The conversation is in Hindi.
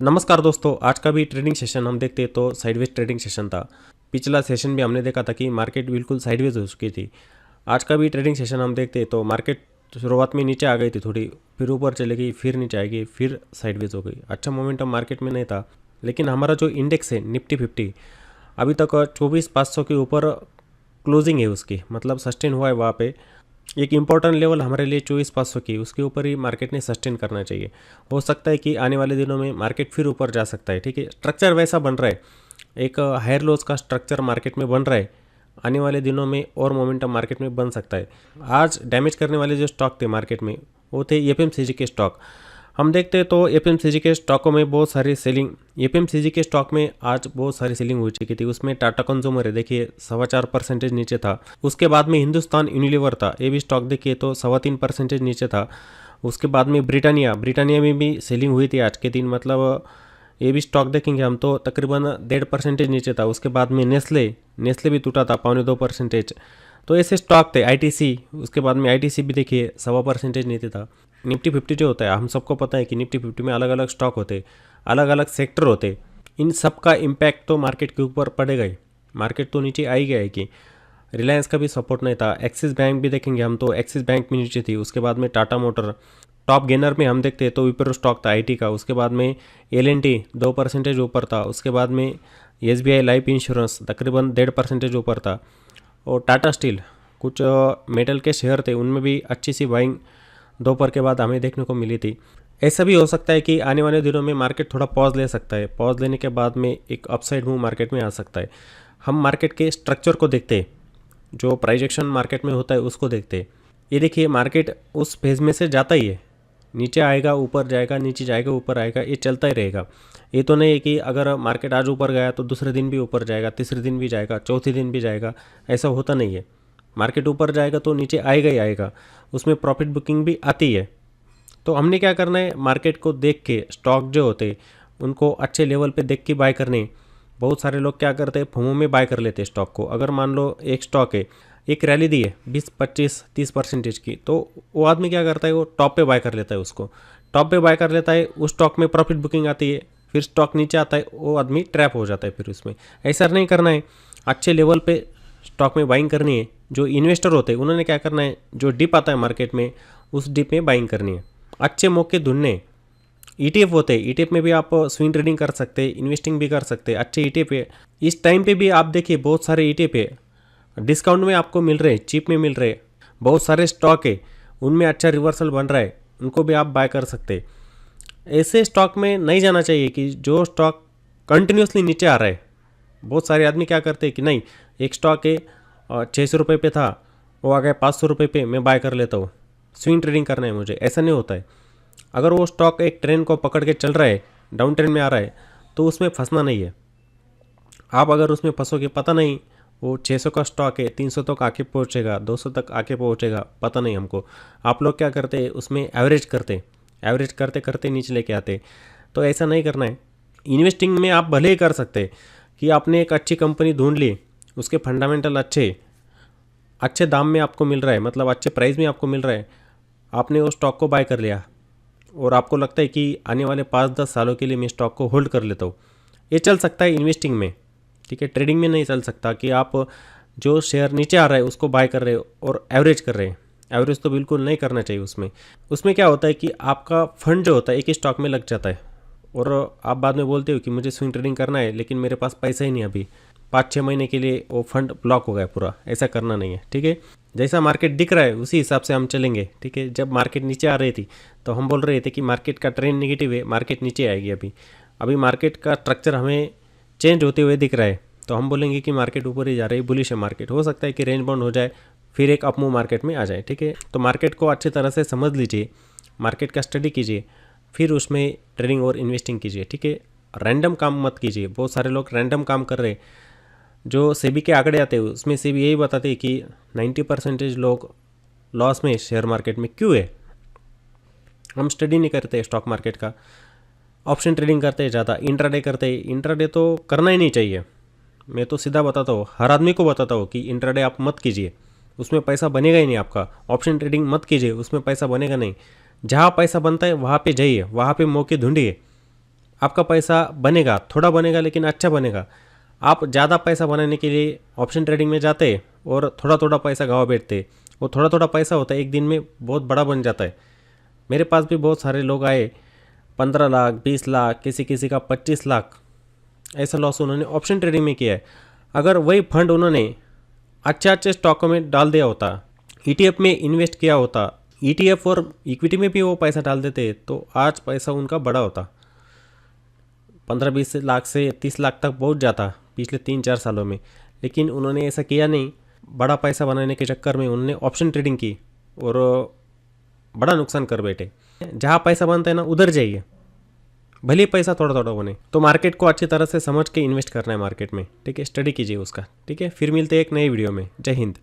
नमस्कार दोस्तों, आज का भी ट्रेडिंग सेशन हम देखते हैं तो साइडवेज ट्रेडिंग सेशन था। पिछला सेशन भी हमने देखा था कि मार्केट बिल्कुल साइडवेज हो चुकी थी। आज का भी ट्रेडिंग सेशन हम देखते हैं तो मार्केट शुरुआत में नीचे आ गई थी थोड़ी, फिर ऊपर चली गई, फिर नीचे आ गई, फिर साइडवेज हो गई। अच्छा मोमेंटम मार्केट में नहीं था, लेकिन हमारा जो इंडेक्स है निफ्टी 50 अभी तक 24,500 के ऊपर क्लोजिंग है उसकी, मतलब सस्टेन हुआ है वहाँ पे। एक इम्पॉर्टेंट लेवल हमारे लिए 24,500 की, उसके ऊपर ही मार्केट ने सस्टेन करना चाहिए। हो सकता है कि आने वाले दिनों में मार्केट फिर ऊपर जा सकता है। ठीक है, स्ट्रक्चर वैसा बन रहा है, एक हायर लोज का स्ट्रक्चर मार्केट में बन रहा है। आने वाले दिनों में और मोमेंटम मार्केट में बन सकता है। आज डैमेज करने वाले जो स्टॉक थे मार्केट में वो थे एफएमसीजी के स्टॉक। हम देखते हैं तो एफएमसीजी के स्टॉकों में बहुत सारी सेलिंग, एफएमसीजी के स्टॉक में आज बहुत सारी सेलिंग हो चुकी थी। उसमें टाटा कंज्यूमर है, देखिए 4.25% नीचे था। उसके बाद में हिंदुस्तान यूनिलीवर था, ये भी स्टॉक देखिए तो 3.25% नीचे था। उसके बाद में ब्रिटानिया में भी सेलिंग हुई थी आज के दिन, मतलब ये भी स्टॉक देखेंगे हम तो तकरीबन 1.5% नीचे था। उसके बाद में नेस्ले भी टूटा था 2.25%। तो ऐसे स्टॉक थे। आईटीसी, उसके बाद में आईटीसी भी देखिए 1.25% नीचे था। निफ्टी 50 जो होता है, हम सबको पता है कि निफ्टी 50 में अलग अलग स्टॉक होते, अलग अलग सेक्टर होते। इन सब का इम्पैक्ट तो मार्केट के ऊपर पड़ेगा ही, मार्केट तो नीचे आई गया है कि रिलायंस का भी सपोर्ट नहीं था। एक्सिस बैंक भी देखेंगे हम तो एक्सिस बैंक में नीचे थी। उसके बाद में टाटा मोटर टॉप गेनर में हम देखते हैं तो विप्रो स्टॉक था आईटी का। उसके बाद में एल&टी 2% ऊपर था। उसके बाद में एसबीआई लाइफ इंश्योरेंस तकरीबन 1.5% ऊपर था। और टाटा स्टील, कुछ मेटल के शेयर थे, उनमें भी अच्छी सी बाइंग दोपहर के बाद हमें देखने को मिली थी। ऐसा भी हो सकता है कि आने वाले दिनों में मार्केट थोड़ा पॉज ले सकता है। पॉज लेने के बाद में एक अपसाइड मूव मार्केट में आ सकता है। हम मार्केट के स्ट्रक्चर को देखते हैं, जो प्राइस एक्शन मार्केट में होता है उसको देखते हैं। ये देखिए मार्केट उस फेज में से जाता ही है, नीचे आएगा ऊपर जाएगा, नीचे जाएगा ऊपर आएगा, ये चलता ही रहेगा। ये तो नहीं है कि अगर मार्केट आज ऊपर गया तो दूसरे दिन भी ऊपर जाएगा, तीसरे दिन भी जाएगा, चौथे दिन भी जाएगा, ऐसा होता नहीं है। मार्केट ऊपर जाएगा तो नीचे आएगा ही आएगा, उसमें प्रॉफिट बुकिंग भी आती है। तो हमने क्या करना है, मार्केट को देख के स्टॉक जो होते उनको अच्छे लेवल पे देख के बाय करने। बहुत सारे लोग क्या करते हैं, फोमो में बाय कर लेते हैं स्टॉक को। अगर मान लो एक स्टॉक है, एक रैली दी है 20, 25, 30% की, तो वो आदमी क्या करता है, वो टॉप पे बाय कर लेता है। उसको टॉप पे बाय कर लेता है, उस स्टॉक में प्रॉफिट बुकिंग आती है, फिर स्टॉक नीचे आता है, वो आदमी ट्रैप हो जाता है फिर उसमें। ऐसा नहीं करना है, अच्छे लेवल पे स्टॉक में बाइंग करनी है। जो इन्वेस्टर होते हैं उन्होंने क्या करना है, जो डिप आता है मार्केट में उस डिप में बाइंग करनी है, अच्छे मौके ढूंढने। ईटीएफ होते हैं, ईटीएफ में भी आप स्विंग ट्रेडिंग कर सकते हैं, इन्वेस्टिंग भी कर सकते हैं। अच्छे ईटीएफ है, इस टाइम पे भी आप देखिए बहुत सारे ईटीएफ है डिस्काउंट में आपको मिल रहे हैं, चीप में मिल रहे हैं। बहुत सारे स्टॉक है उनमें अच्छा रिवर्सल बन रहा है, उनको भी आप बाय कर सकते हैं। ऐसे स्टॉक में नहीं जाना चाहिए कि जो स्टॉक कंटिन्यूसली नीचे आ रहा है। बहुत सारे आदमी क्या करते हैं कि नहीं, एक स्टॉक है 600 रुपये पे था, वो आ गया 500 रुपये पे, मैं बाय कर लेता हूँ, स्विंग ट्रेडिंग करना है मुझे। ऐसा नहीं होता है। अगर वो स्टॉक एक ट्रेंड को पकड़ के चल रहा है, डाउन ट्रेंड में आ रहा है, तो उसमें फंसना नहीं है। आप अगर उसमें फंसोगे, पता नहीं वो 600 का स्टॉक है 300 तक आके पहुंचेगा, 200 तक आके पहुंचेगा, पता नहीं हमको। आप लोग क्या करते हैं, उसमें एवरेज करते करते नीचे लेके आते। तो ऐसा नहीं करना है। इन्वेस्टिंग में आप भले ही कर सकते हैं कि आपने एक अच्छी कंपनी ढूंढ ली, उसके फंडामेंटल अच्छे दाम में आपको मिल रहा है, मतलब अच्छे प्राइस में आपको मिल रहा है, आपने वो स्टॉक को बाय कर लिया और आपको लगता है कि आने वाले 5-10 सालों के लिए मैं स्टॉक को होल्ड कर लेता हूँ। ये चल सकता है इन्वेस्टिंग में, ठीक है। ट्रेडिंग में नहीं चल सकता कि आप जो शेयर नीचे आ रहा है उसको बाय कर रहे हो और एवरेज कर रहे हैं। एवरेज तो बिल्कुल नहीं करना चाहिए। उसमें क्या होता है कि आपका फंड जो होता है एक ही स्टॉक में लग जाता है और आप बाद में बोलते हो कि मुझे स्विंग ट्रेडिंग करना है, लेकिन मेरे पास पैसा ही नहीं, अभी 5-6 महीने के लिए वो फंड ब्लॉक हो गया पूरा। ऐसा करना नहीं है, ठीक है। जैसा मार्केट दिख रहा है उसी हिसाब से हम चलेंगे, ठीक है। जब मार्केट नीचे आ रही थी तो हम बोल रहे थे कि मार्केट का ट्रेंड नेगेटिव है, मार्केट नीचे आएगी। अभी मार्केट का स्ट्रक्चर हमें चेंज होते हुए दिख रहा है, तो हम बोलेंगे कि मार्केट ऊपर ही जा रही है, बुलिश है मार्केट। हो सकता है कि रेंज बाउंड हो जाए, फिर एक अपमूव मार्केट में आ जाए, ठीक है। तो मार्केट को अच्छी तरह से समझ लीजिए, मार्केट का स्टडी कीजिए, फिर उसमें ट्रेडिंग और इन्वेस्टिंग कीजिए, ठीक है। रैंडम काम मत कीजिए। बहुत सारे लोग रैंडम काम कर रहे हैं। जो सेबी के आंकड़े आते हैं उसमें सेबी यही बताते हैं कि 90% लोग लॉस में शेयर मार्केट में क्यों है। हम स्टडी नहीं करते स्टॉक मार्केट का, ऑप्शन ट्रेडिंग करते हैं ज़्यादा, इंट्राडे करते हैं। इंट्राडे तो करना ही नहीं चाहिए। मैं तो सीधा बताता हूँ, हर आदमी को बताता हूँ कि इंट्राडे आप मत कीजिए, उसमें पैसा बनेगा ही नहीं आपका। ऑप्शन ट्रेडिंग मत कीजिए, उसमें पैसा बनेगा नहीं। जहाँ पैसा बनता है वहाँ पे जाइए, वहाँ पे मौके ढूंढिए। आपका पैसा बनेगा, थोड़ा बनेगा लेकिन अच्छा बनेगा। आप ज़्यादा पैसा बनाने के लिए ऑप्शन ट्रेडिंग में जाते और थोड़ा थोड़ा पैसा गंवा बैठते। वो थोड़ा थोड़ा पैसा होता है, एक दिन में बहुत बड़ा बन जाता है। मेरे पास भी बहुत सारे लोग आए, 15 लाख, 20 लाख, किसी किसी का 25 लाख ऐसा लॉस उन्होंने ऑप्शन ट्रेडिंग में किया है। अगर वही फंड उन्होंने अच्छे अच्छे स्टॉकों में डाल दिया होता, ईटीएफ में इन्वेस्ट किया होता, ईटीएफ और इक्विटी में भी वो पैसा डाल देते, तो आज पैसा उनका बड़ा होता। 15-20 लाख से 30 लाख तक पहुंच जाता पिछले 3-4 सालों में। लेकिन उन्होंने ऐसा किया नहीं। बड़ा पैसा बनाने के चक्कर में उन्होंने ऑप्शन ट्रेडिंग की और बड़ा नुकसान कर बैठे। जहाँ पैसा बनता है ना, उधर जाइए, भले ही पैसा थोड़ा थोड़ा बने। तो मार्केट को अच्छी तरह से समझ के इन्वेस्ट करना है मार्केट में, ठीक है। स्टडी कीजिए उसका, ठीक है। फिर मिलते हैं एक नई वीडियो में। जय हिंद।